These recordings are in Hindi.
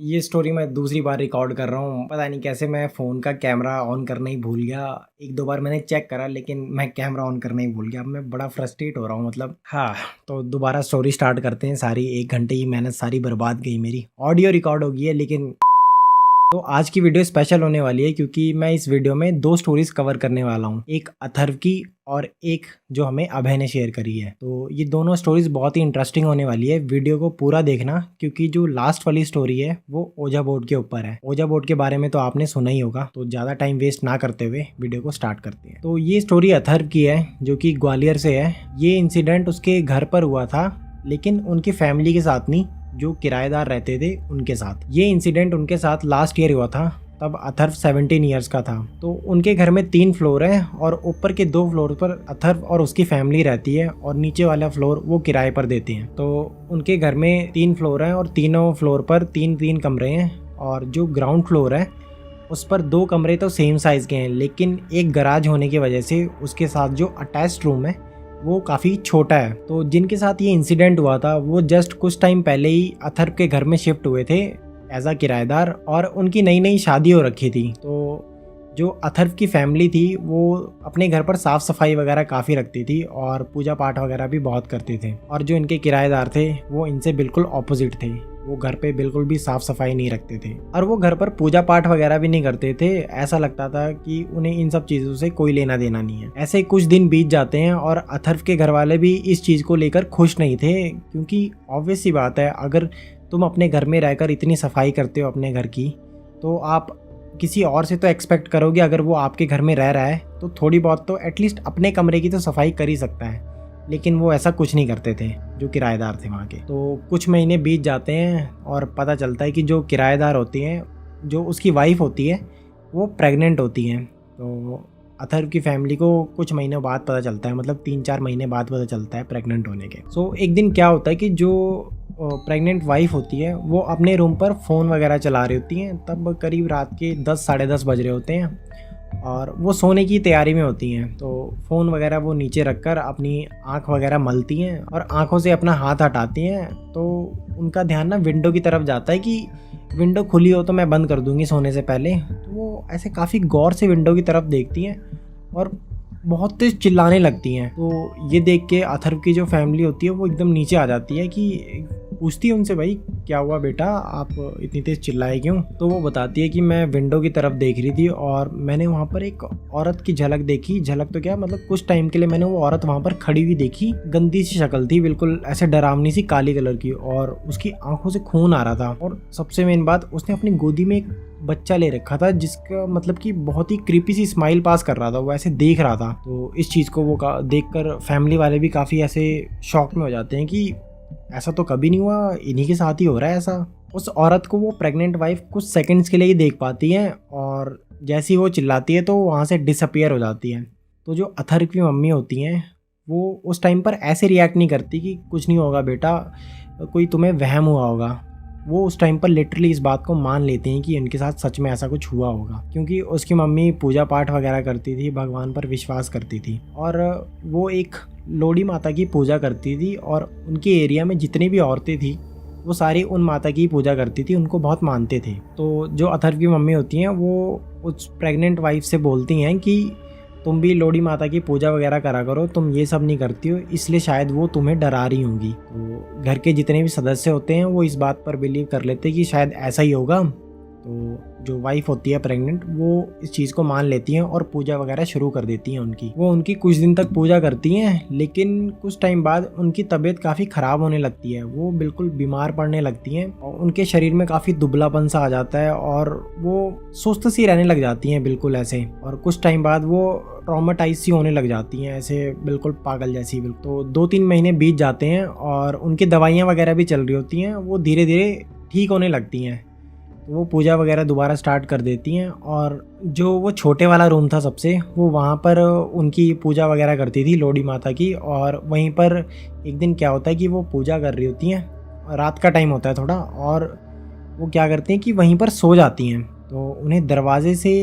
ये स्टोरी मैं दूसरी बार रिकॉर्ड कर रहा हूँ। पता नहीं कैसे मैं फ़ोन का कैमरा ऑन करना ही भूल गया। 1-2 बार मैंने चेक करा लेकिन मैं कैमरा ऑन करना ही भूल गया। अब मैं बड़ा फ्रस्ट्रेट हो रहा हूँ मतलब। हाँ, तो दोबारा स्टोरी स्टार्ट करते हैं। सारी 1 घंटे की मेहनत सारी बर्बाद गई मेरी। ऑडियो रिकॉर्ड हो गई है लेकिन तो आज की वीडियो स्पेशल होने वाली है क्योंकि मैं इस वीडियो में 2 स्टोरीज कवर करने वाला हूँ। एक अथर्व की और एक जो हमें अभय ने शेयर करी है। तो ये दोनों स्टोरीज बहुत ही इंटरेस्टिंग होने वाली है। वीडियो को पूरा देखना क्योंकि जो लास्ट वाली स्टोरी है वो ओझा बोर्ड के ऊपर है। ओझा बोर्ड के बारे में तो आपने सुना ही होगा। तो ज़्यादा टाइम वेस्ट ना करते हुए वीडियो को स्टार्ट करते हैं। तो ये स्टोरी अथर्व की है जो कि ग्वालियर से है। ये इंसिडेंट उसके घर पर हुआ था लेकिन उनकी फैमिली के साथ नहीं, जो किराएदार रहते थे उनके साथ। ये इंसिडेंट उनके साथ लास्ट ईयर हुआ था। तब अथर्व 17 ईयर्स का था। तो उनके घर में 3 फ्लोर है और ऊपर के 2 फ्लोर पर अथर्व और उसकी फैमिली रहती है और नीचे वाला फ्लोर वो किराए पर देते हैं। तो उनके घर में 3 फ्लोर हैं और तीनों फ्लोर पर 3-3 कमरे हैं। और जो ग्राउंड फ्लोर है उस पर 2 कमरे तो सेम साइज़ के हैं लेकिन एक गराज होने की वजह से उसके साथ जो अटैच्ड रूम है वो काफ़ी छोटा है। तो जिनके साथ ये इंसिडेंट हुआ था वो जस्ट कुछ टाइम पहले ही अथर्व के घर में शिफ्ट हुए थे एज अ किराएदार और उनकी नई नई शादी हो रखी थी। तो जो अथर्व की फैमिली थी वो अपने घर पर साफ़ सफाई वगैरह काफ़ी रखती थी और पूजा पाठ वगैरह भी बहुत करते थे। और जो इनके किराएदार थे वो इनसे बिल्कुल ऑपोजिट थे। वो घर पे बिल्कुल भी साफ़ सफाई नहीं रखते थे और वो घर पर पूजा पाठ वगैरह भी नहीं करते थे। ऐसा लगता था कि उन्हें इन सब चीज़ों से कोई लेना देना नहीं है। ऐसे कुछ दिन बीत जाते हैं और अथर्व के घर वाले भी इस चीज़ को लेकर खुश नहीं थे क्योंकि ऑब्वियस सी बात है, अगर तुम अपने घर में रहकर इतनी सफाई करते हो अपने घर की तो आप किसी और से तो एक्सपेक्ट करोगे, अगर वो आपके घर में रह रहा है तो थोड़ी बहुत तो एटलीस्ट अपने कमरे की तो सफाई कर ही सकता है। लेकिन वो ऐसा कुछ नहीं करते थे जो किराएदार थे वहाँ के। तो कुछ महीने बीत जाते हैं और पता चलता है कि जो किराएदार होती हैं, जो उसकी वाइफ होती है वो प्रेग्नेंट होती हैं। तो अथर्व की फैमिली को कुछ महीनों बाद पता चलता है, मतलब 3-4 महीने बाद पता चलता है प्रेग्नेंट होने के। सो एक दिन क्या होता है कि जो प्रेग्नेंट वाइफ होती है वो अपने रूम पर फ़ोन वगैरह चला रही होती हैं। तब करीब रात के 10 साढ़े 10 बज रहे होते हैं और वो सोने की तैयारी में होती हैं। तो फ़ोन वगैरह वो नीचे रखकर अपनी आँख वगैरह मलती हैं और आँखों से अपना हाथ हटाती हैं। तो उनका ध्यान ना विंडो की तरफ जाता है कि विंडो खुली हो तो मैं बंद कर दूंगी सोने से पहले। तो वो ऐसे काफ़ी गौर से विंडो की तरफ देखती हैं और बहुत तेज चिल्लाने लगती हैं। तो ये देख के अथर्व की जो फैमिली होती है वो एकदम नीचे आ जाती है कि पूछती है उनसे, भाई क्या हुआ बेटा, आप इतनी तेज़ चिल्लाए क्यों? तो वो बताती है कि मैं विंडो की तरफ देख रही थी और मैंने वहाँ पर एक औरत की झलक देखी। झलक तो क्या, मतलब कुछ टाइम के लिए मैंने वो औरत वहाँ पर खड़ी हुई देखी। गंदी सी शक्ल थी, बिल्कुल ऐसे डरावनी सी काली कलर की और उसकी आंखों से खून आ रहा था। और सबसे मेन बात, उसने अपनी गोदी में एक बच्चा ले रखा था जिसका मतलब कि बहुत ही क्रीपी सी स्माइल पास कर रहा था, वो ऐसे देख रहा था। तो इस चीज़ को वो देखकर फैमिली वाले भी काफ़ी ऐसे शॉक में हो जाते हैं कि ऐसा तो कभी नहीं हुआ, इन्हीं के साथ ही हो रहा है ऐसा। उस औरत को वो प्रेग्नेंट वाइफ कुछ सेकंड्स के लिए ही देख पाती है और जैसी वो चिल्लाती है तो वहाँ से डिसअपियर हो जाती है। तो जो अथर्व की मम्मी होती हैं वो उस टाइम पर ऐसे रिएक्ट नहीं करती कि कुछ नहीं होगा बेटा, कोई तुम्हें वहम हुआ होगा। वो उस टाइम पर लिटरली इस बात को मान लेते हैं कि इनके साथ सच में ऐसा कुछ हुआ होगा, क्योंकि उसकी मम्मी पूजा पाठ वगैरह करती थी, भगवान पर विश्वास करती थी और वो एक लोड़ी माता की पूजा करती थी और उनके एरिया में जितनी भी औरतें थी वो सारी उन माता की पूजा करती थी, उनको बहुत मानते थे। तो जो अथर्व की मम्मी होती हैं वो उस प्रेग्नेंट वाइफ से बोलती हैं कि तुम भी लोड़ी माता की पूजा वगैरह करा करो, तुम ये सब नहीं करती हो, इसलिए शायद वो तुम्हें डरा रही होंगी। तो घर के जितने भी सदस्य होते हैं वो इस बात पर बिलीव कर लेते हैं कि शायद ऐसा ही होगा। तो जो वाइफ होती है प्रेग्नेंट वो इस चीज़ को मान लेती हैं और पूजा वगैरह शुरू कर देती हैं उनकी। वो उनकी कुछ दिन तक पूजा करती हैं लेकिन कुछ टाइम बाद उनकी तबीयत काफ़ी ख़राब होने लगती है। वो बिल्कुल बीमार पड़ने लगती हैं और उनके शरीर में काफ़ी दुबलापन सा आ जाता है और वो सुस्त सी रहने लग जाती हैं बिल्कुल ऐसे। और कुछ टाइम बाद वो ट्रॉमेटाइज सी होने लग जाती हैं, ऐसे बिल्कुल पागल जैसी। बिल्कुल तो 2-3 महीने बीत जाते हैं और उनकी दवाइयाँ वगैरह भी चल रही होती हैं। वो धीरे धीरे ठीक होने लगती हैं। वो पूजा वगैरह दोबारा स्टार्ट कर देती हैं और जो वो छोटे वाला रूम था सबसे, वो वहाँ पर उनकी पूजा वगैरह करती थी लोड़ी माता की। और वहीं पर एक दिन क्या होता है कि वो पूजा कर रही होती हैं, रात का टाइम होता है थोड़ा, और वो क्या करती हैं कि वहीं पर सो जाती हैं। तो उन्हें दरवाजे से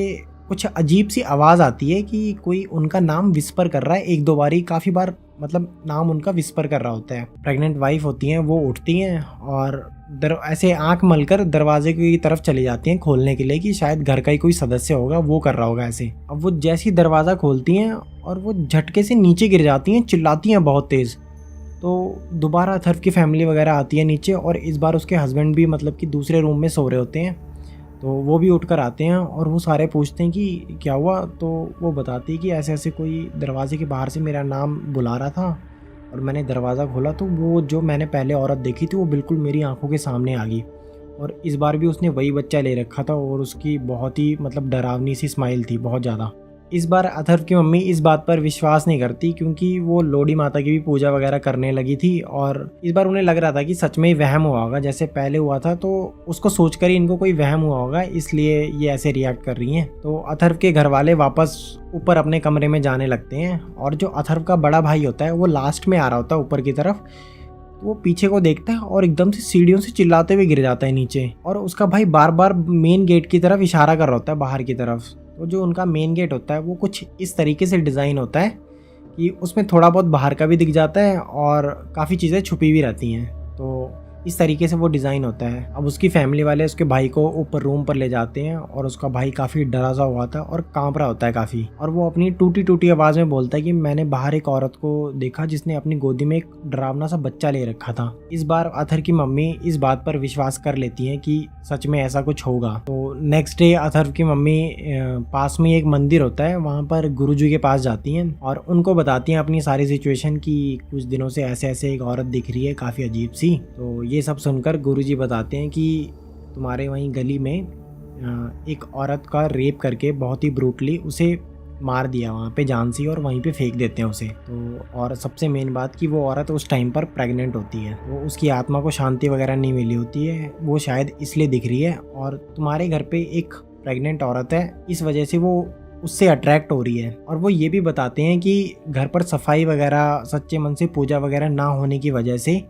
कुछ अजीब सी आवाज़ आती है कि कोई उनका नाम विस्पर कर रहा है 1-2 बारी, काफ़ी बार मतलब नाम उनका विस्पर कर रहा होता है। प्रेग्नेंट वाइफ होती हैं वो उठती हैं और ऐसे आँख मलकर दरवाजे की तरफ चली जाती हैं खोलने के लिए कि शायद घर का ही कोई सदस्य होगा, वो कर रहा होगा ऐसे। अब वो जैसी दरवाज़ा खोलती हैं और वो झटके से नीचे गिर जाती हैं, चिल्लाती हैं बहुत तेज़। तो दोबारा अथर्व की फैमिली वगैरह आती है नीचे, और इस बार उसके हस्बैंड भी मतलब कि दूसरे रूम में सो रहे होते हैं। तो वो भी उठकर आते हैं और वो सारे पूछते हैं कि क्या हुआ। तो वो बताती है कि ऐसे ऐसे कोई दरवाजे के बाहर से मेरा नाम बुला रहा था और मैंने दरवाज़ा खोला तो वो जो मैंने पहले औरत देखी थी वो बिल्कुल मेरी आंखों के सामने आ गई। और इस बार भी उसने वही बच्चा ले रखा था और उसकी बहुत ही मतलब डरावनी सी स्माइल थी, बहुत ज़्यादा। इस बार अथर्व की मम्मी इस बात पर विश्वास नहीं करती, क्योंकि वो लोडी माता की भी पूजा वगैरह करने लगी थी और इस बार उन्हें लग रहा था कि सच में ही वहम हुआ होगा जैसे पहले हुआ था। तो उसको सोचकर ही इनको कोई वहम हुआ होगा, इसलिए ये ऐसे रिएक्ट कर रही हैं। तो अथर्व के घर वाले वापस ऊपर अपने कमरे में जाने लगते हैं और जो अथर्व का बड़ा भाई होता है वो लास्ट में आ रहा होता है ऊपर की तरफ। तो वो पीछे को देखता है और एकदम से सीढ़ियों से चिल्लाते हुए गिर जाता है नीचे, और उसका भाई बार बार मेन गेट की तरफ इशारा कर रहा होता है, बाहर की तरफ। तो जो उनका मेन गेट होता है वो कुछ इस तरीके से डिज़ाइन होता है कि उसमें थोड़ा बहुत बाहर का भी दिख जाता है और काफ़ी चीज़ें छुपी भी रहती हैं। तो इस तरीके से वो डिज़ाइन होता है। अब उसकी फैमिली वाले उसके भाई को ऊपर रूम पर ले जाते हैं और उसका भाई काफ़ी डरा सा हुआ था और कांप रहा होता है काफ़ी, और वो अपनी टूटी टूटी आवाज़ में बोलता है कि मैंने बाहर एक औरत को देखा जिसने अपनी गोदी में एक डरावना सा बच्चा ले रखा था। इस बार अथर्व की मम्मी इस बात पर विश्वास कर लेती हैं कि सच में ऐसा कुछ होगा। तो नेक्स्ट डे अथर्व की मम्मी पास में एक मंदिर होता है, वहाँ पर गुरुजी के पास जाती हैं और उनको बताती हैं अपनी सारी सिचुएशन की कुछ दिनों से ऐसे ऐसे एक औरत दिख रही है काफ़ी अजीब सी। तो ये सब सुनकर गुरुजी बताते हैं कि तुम्हारे वहीं गली में एक औरत का रेप करके बहुत ही ब्रूटली उसे मार दिया वहाँ पे जान सी, और वहीं पे फेंक देते हैं उसे। तो और सबसे मेन बात कि वो औरत उस टाइम पर प्रेग्नेंट होती है, वो उसकी आत्मा को शांति वगैरह नहीं मिली होती है, वो शायद इसलिए दिख रही है। और तुम्हारे घर पे एक प्रेग्नेंट औरत है, इस वजह से वो उससे अट्रैक्ट हो रही है। और वो ये भी बताते हैं कि घर पर सफाई वगैरह सच्चे मन से पूजा वगैरह ना होने की वजह से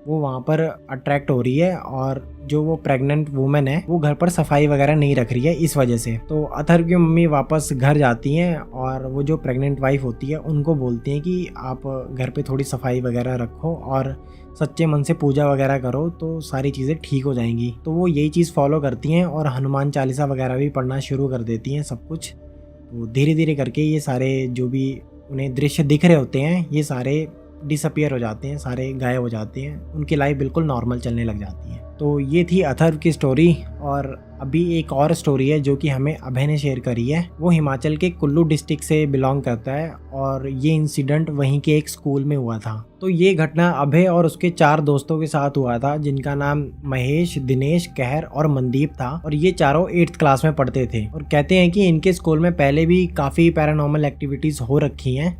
वो वहाँ पर अट्रैक्ट हो रही है, और जो वो प्रेग्नेंट वुमेन है वो घर पर सफाई वगैरह नहीं रख रही है इस वजह से। तो अथर्व की मम्मी वापस घर जाती हैं और वो जो प्रेग्नेंट वाइफ होती है उनको बोलती हैं कि आप घर पे थोड़ी सफाई वगैरह रखो और सच्चे मन से पूजा वगैरह करो तो सारी चीज़ें ठीक हो जाएंगी। तो वो यही चीज़ फॉलो करती हैं और हनुमान चालीसा वगैरह भी पढ़ना शुरू कर देती हैं सब कुछ। तो धीरे धीरे करके ये सारे जो भी उन्हें दृश्य दिख रहे होते हैं ये सारे डिसअपियर हो जाते हैं, सारे गायब हो जाते हैं, उनकी लाइफ बिल्कुल नॉर्मल चलने लग जाती है। तो ये थी अथर्व की स्टोरी। और अभी एक और स्टोरी है जो कि हमें अभय ने शेयर करी है। वो हिमाचल के कुल्लू डिस्ट्रिक्ट से बिलोंग करता है और ये इंसिडेंट वहीं के एक स्कूल में हुआ था। तो ये घटना अभय और उसके 4 दोस्तों के साथ हुआ था जिनका नाम महेश, दिनेश, कहर और मनदीप था, और ये चारों 8th क्लास में पढ़ते थे। और कहते हैं कि इनके स्कूल में पहले भी काफ़ी पैरानॉर्मल एक्टिविटीज़ हो रखी हैं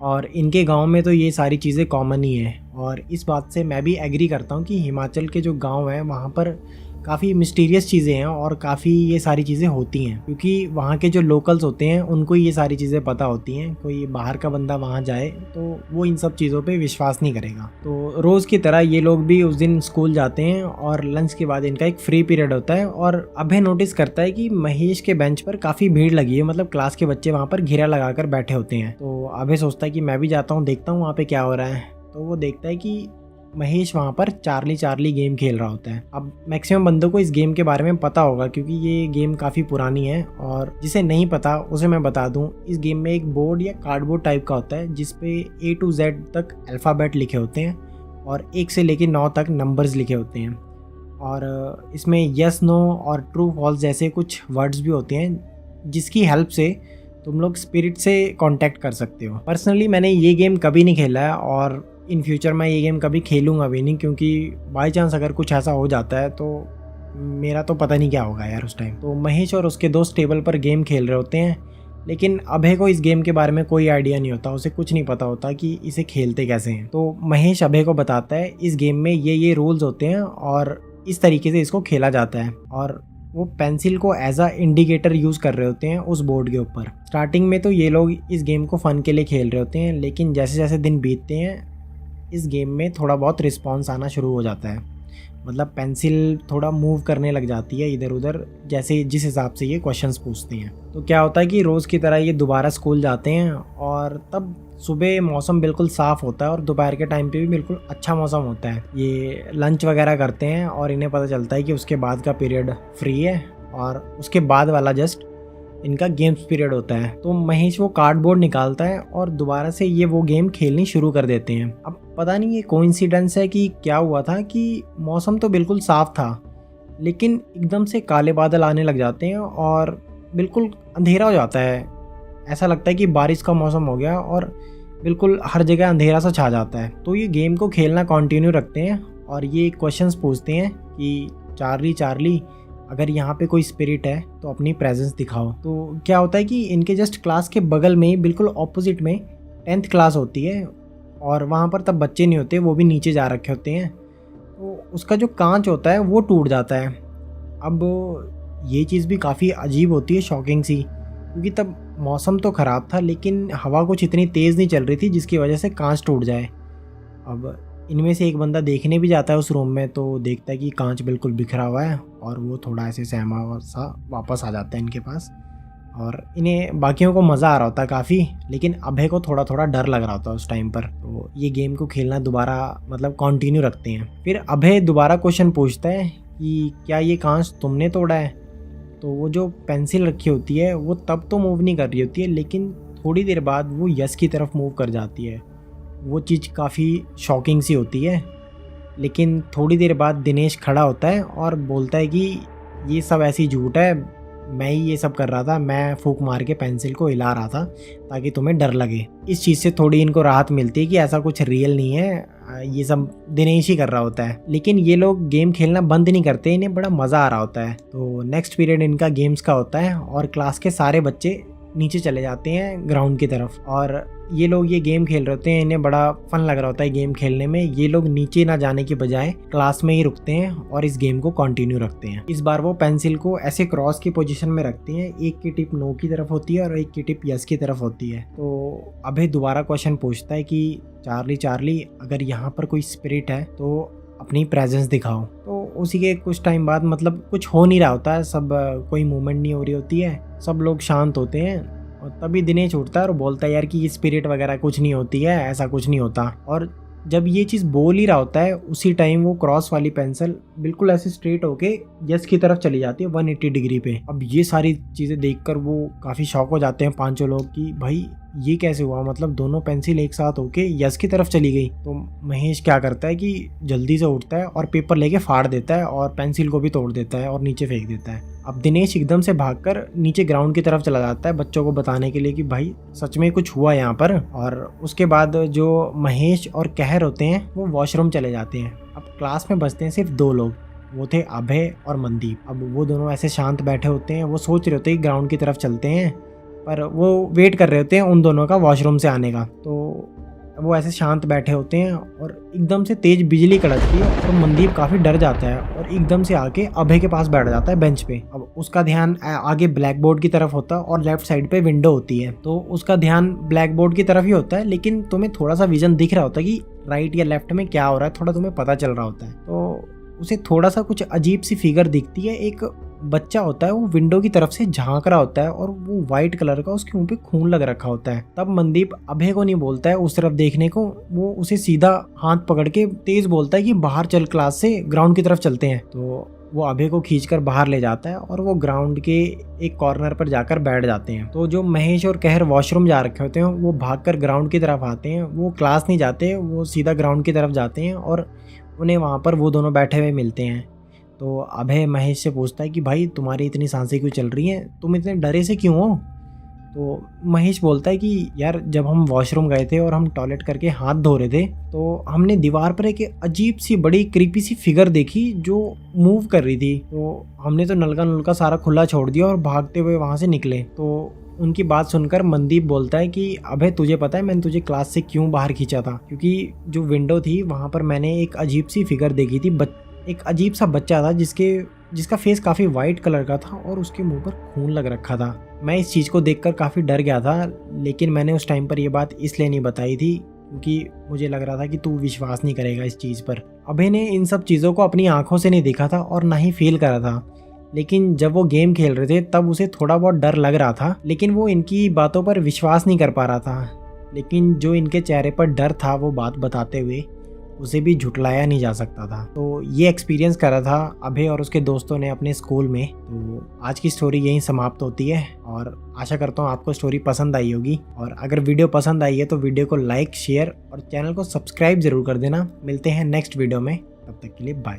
और इनके गांव में तो ये सारी चीज़ें कॉमन ही है। और इस बात से मैं भी एग्री करता हूँ कि हिमाचल के जो गांव हैं वहाँ पर काफ़ी मिस्टीरियस चीज़ें हैं और काफ़ी ये सारी चीज़ें होती हैं, क्योंकि वहाँ के जो लोकल्स होते हैं उनको ये सारी चीज़ें पता होती हैं। कोई बाहर का बंदा वहाँ जाए तो वो इन सब चीज़ों पे विश्वास नहीं करेगा। तो रोज़ की तरह ये लोग भी उस दिन स्कूल जाते हैं और लंच के बाद इनका एक फ्री पीरियड होता है। और अभय नोटिस करता है कि महेश के बेंच पर काफ़ी भीड़ लगी है, मतलब क्लास के बच्चे वहाँ पर घेरा लगा कर बैठे होते हैं। तो अभय सोचता है कि मैं भी जाता हूँ, देखता हूँ वहाँ पर क्या हो रहा है। तो वो देखता है कि महेश वहाँ पर चार्ली चार्ली गेम खेल रहा होता है। अब मैक्सिमम बंदों को इस गेम के बारे में पता होगा क्योंकि ये गेम काफ़ी पुरानी है, और जिसे नहीं पता उसे मैं बता दूं, इस गेम में एक बोर्ड या कार्डबोर्ड टाइप का होता है जिसपे A to Z तक अल्फ़ाबेट लिखे होते हैं और 1 से लेकर 9 तक नंबर्स लिखे होते हैं। और इसमें यस, नो और ट्रू फॉल्स जैसे कुछ वर्ड्स भी होते हैं जिसकी हेल्प से तुम लोग स्पिरिट से कांटेक्ट कर सकते हो। पर्सनली मैंने ये गेम कभी नहीं खेला है और इन फ्यूचर मैं ये गेम कभी खेलूँगा भी नहीं, क्योंकि बाई चांस अगर कुछ ऐसा हो जाता है तो मेरा तो पता नहीं क्या होगा यार उस टाइम। तो महेश और उसके दोस्त टेबल पर गेम खेल रहे होते हैं, लेकिन अभय को इस गेम के बारे में कोई आइडिया नहीं होता, उसे कुछ नहीं पता होता कि इसे खेलते कैसे हैं। तो महेश अभय को बताता है इस गेम में ये रूल्स होते हैं और इस तरीके से इसको खेला जाता है। और वो पेंसिल को एज अ इंडिकेटर यूज़ कर रहे होते हैं उस बोर्ड के ऊपर। स्टार्टिंग में तो ये लोग इस गेम को फ़न के लिए खेल रहे होते हैं, लेकिन जैसे जैसे दिन बीतते हैं इस गेम में थोड़ा बहुत रिस्पॉन्स आना शुरू हो जाता है। मतलब पेंसिल थोड़ा मूव करने लग जाती है इधर उधर, जैसे जिस हिसाब से ये क्वेश्चंस पूछते हैं। तो क्या होता है कि रोज़ की तरह ये दोबारा स्कूल जाते हैं और तब सुबह मौसम बिल्कुल साफ़ होता है और दोपहर के टाइम पे भी बिल्कुल अच्छा मौसम होता है। ये लंच वगैरह करते हैं और इन्हें पता चलता है कि उसके बाद का पीरियड फ्री है और उसके बाद वाला जस्ट इनका गेम्स पीरियड होता है। तो महेश वो कार्डबोर्ड निकालता है और दोबारा से ये वो गेम खेलनी शुरू कर देते हैं। अब पता नहीं ये कोइंसिडेंस है कि क्या हुआ था कि मौसम तो बिल्कुल साफ था, लेकिन एकदम से काले बादल आने लग जाते हैं और बिल्कुल अंधेरा हो जाता है। ऐसा लगता है कि बारिश का मौसम हो गया और बिल्कुल हर जगह अंधेरा सा छा जाता है। तो ये गेम को खेलना कंटिन्यू रखते हैं और ये क्वेश्चंस पूछते हैं कि चार्ली चार्ली, अगर यहाँ पे कोई स्पिरिट है तो अपनी प्रेजेंस दिखाओ। तो क्या होता है कि इनके जस्ट क्लास के बगल में बिल्कुल ऑपोजिट में 10th क्लास होती है और वहाँ पर तब बच्चे नहीं होते, वो भी नीचे जा रखे होते हैं। तो उसका जो कांच होता है वो टूट जाता है। अब ये चीज़ भी काफ़ी अजीब होती है, शॉकिंग सी, क्योंकि तब मौसम तो ख़राब था लेकिन हवा कुछ इतनी तेज़ नहीं चल रही थी जिसकी वजह से कांच टूट जाए। अब इनमें से एक बंदा देखने भी जाता है उस रूम में, तो देखता है कि कांच बिल्कुल बिखरा हुआ है और वो थोड़ा ऐसे सहमा सा वापस आ जाता है इनके पास। और इन्हें बाकियों को मज़ा आ रहा होता है काफ़ी, लेकिन अभय को थोड़ा थोड़ा डर लग रहा होता है उस टाइम पर। तो ये गेम को खेलना दोबारा मतलब कंटिन्यू रखते हैं। फिर अभय दोबारा क्वेश्चन पूछता है कि क्या ये कांच तुमने तोड़ा है? तो वो जो पेंसिल रखी होती है वो तब तो मूव नहीं कर रही होती है, लेकिन थोड़ी देर बाद वो यस की तरफ मूव कर जाती है। वो चीज़ काफ़ी शॉकिंग सी होती है। लेकिन थोड़ी देर बाद दिनेश खड़ा होता है और बोलता है कि ये सब ऐसी झूठ है, मैं ही ये सब कर रहा था, मैं फूंक मार के पेंसिल को हिला रहा था ताकि तुम्हें डर लगे। इस चीज़ से थोड़ी इनको राहत मिलती है कि ऐसा कुछ रियल नहीं है, ये सब दिनेश ही कर रहा होता है। लेकिन ये लोग गेम खेलना बंद नहीं करते, इन्हें बड़ा मज़ा आ रहा होता है। तो नेक्स्ट पीरियड इनका गेम्स का होता है और क्लास के सारे बच्चे नीचे चले जाते हैं ग्राउंड की तरफ और ये लोग ये गेम खेल रहे होते हैं। इन्हें बड़ा फन लग रहा होता है गेम खेलने में। ये लोग नीचे ना जाने की बजाय क्लास में ही रुकते हैं और इस गेम को कंटिन्यू रखते हैं। इस बार वो पेंसिल को ऐसे क्रॉस की पोजीशन में रखते हैं, एक की टिप नो की तरफ होती है और एक की टिप यस की तरफ होती है। तो अभय दोबारा क्वेश्चन पूछता है कि चार्ली चार्ली, अगर यहाँ पर कोई स्पिरिट है तो अपनी प्रेजेंस दिखाओ। तो उसी के कुछ टाइम बाद मतलब कुछ हो नहीं रहा होता है, सब कोई मूवमेंट नहीं हो रही होती है, सब लोग शांत होते हैं। और तभी दिनेश उठता है और बोलता है यार कि ये स्पिरिट वगैरह कुछ नहीं होती है, ऐसा कुछ नहीं होता। और जब ये चीज़ बोल ही रहा होता है उसी टाइम वो क्रॉस वाली पेंसिल बिल्कुल ऐसे स्ट्रेट होके यस की तरफ चली जाती है 180 डिग्री पे। अब ये सारी चीज़ें देखकर वो काफ़ी शॉक हो जाते हैं पांचों लोग कि भाई ये कैसे हुआ, मतलब दोनों पेंसिल एक साथ होके यस की तरफ चली गई। तो महेश क्या करता है कि जल्दी से उठता है और पेपर लेके फाड़ देता है और पेंसिल को भी तोड़ देता है और नीचे फेंक देता है। अब दिनेश एकदम से भागकर नीचे ग्राउंड की तरफ चला जाता है बच्चों को बताने के लिए कि भाई सच में कुछ हुआ यहाँ पर। और उसके बाद जो महेश और कहर होते हैं वो वॉशरूम चले जाते हैं। अब क्लास में बचते हैं सिर्फ 2 लोग, वो थे अभय और मनदीप। अब वो दोनों ऐसे शांत बैठे होते हैं, वो सोच रहे होते हैं कि ग्राउंड की तरफ चलते हैं, पर वो वेट कर रहे होते हैं उन दोनों का वॉशरूम से आने का। तो वो ऐसे शांत बैठे होते हैं और एकदम से तेज बिजली कड़कती है और मनदीप काफ़ी डर जाता है और एकदम से आके अभय के पास बैठ जाता है बेंच पे। अब उसका ध्यान आगे ब्लैक बोर्ड की तरफ होता है और लेफ्ट साइड पे विंडो होती है, तो उसका ध्यान ब्लैक बोर्ड की तरफ ही होता है। लेकिन तुम्हें थोड़ा सा विजन दिख रहा होता है कि राइट या लेफ्ट में क्या हो रहा है, थोड़ा तुम्हें पता चल रहा होता है। तो उसे थोड़ा सा कुछ अजीब सी फिगर दिखती है, एक बच्चा होता है वो विंडो की तरफ से झांक रहा होता है और वो व्हाइट कलर का, उसके मुंह पे खून लग रखा होता है। तब मनदीप अभय को नहीं बोलता है उस तरफ देखने को, वो उसे सीधा हाथ पकड़ के तेज बोलता है कि बाहर चल, क्लास से ग्राउंड की तरफ चलते हैं। तो वो अभय को खींचकर बाहर ले जाता है और वो ग्राउंड के एक कॉर्नर पर जाकर बैठ जाते हैं। तो जो महेश और कहर वॉशरूम जा रखे होते हैं वो भागकर ग्राउंड की तरफ आते हैं। वो क्लास नहीं जाते, वो सीधा ग्राउंड की तरफ जाते हैं और उन्हें वहाँ पर वो दोनों बैठे हुए मिलते हैं। तो अभय महेश से पूछता है कि भाई तुम्हारी इतनी सांसें क्यों चल रही हैं, तुम इतने डरे से क्यों हो? तो महेश बोलता है कि यार जब हम वॉशरूम गए थे और हम टॉयलेट करके हाथ धो रहे थे तो हमने दीवार पर एक अजीब सी बड़ी क्रीपी सी फिगर देखी जो मूव कर रही थी। तो हमने तो नलका सारा खुला छोड़ दिया और भागते हुए वहाँ से निकले। तो उनकी बात सुनकर मनदीप बोलता है कि अबे तुझे पता है मैंने तुझे क्लास से क्यों बाहर खींचा था? क्योंकि जो विंडो थी वहाँ पर मैंने एक अजीब सी फिगर देखी थी, एक अजीब सा बच्चा था जिसका फेस काफ़ी वाइट कलर का था और उसके मुंह पर खून लग रखा था। मैं इस चीज़ को देखकर काफ़ी डर गया था, लेकिन मैंने उस टाइम पर ये बात इसलिए नहीं बताई थी क्योंकि मुझे लग रहा था कि तू विश्वास नहीं करेगा इस चीज़ पर। अभय ने इन सब चीज़ों को अपनी आंखों से नहीं देखा था और ना ही फील करा था, लेकिन जब वो गेम खेल रहे थे तब उसे थोड़ा बहुत डर लग रहा था, लेकिन वो इनकी बातों पर विश्वास नहीं कर पा रहा था। लेकिन जो इनके चेहरे पर डर था वो बात बताते हुए उसे भी झुटलाया नहीं जा सकता था। तो ये एक्सपीरियंस करा था अभय और उसके दोस्तों ने अपने स्कूल में। तो आज की स्टोरी यहीं समाप्त होती है और आशा करता हूँ आपको स्टोरी पसंद आई होगी। और अगर वीडियो पसंद आई है तो वीडियो को लाइक, शेयर और चैनल को सब्सक्राइब जरूर कर देना। मिलते हैं नेक्स्ट वीडियो में, तब तक के लिए बाय।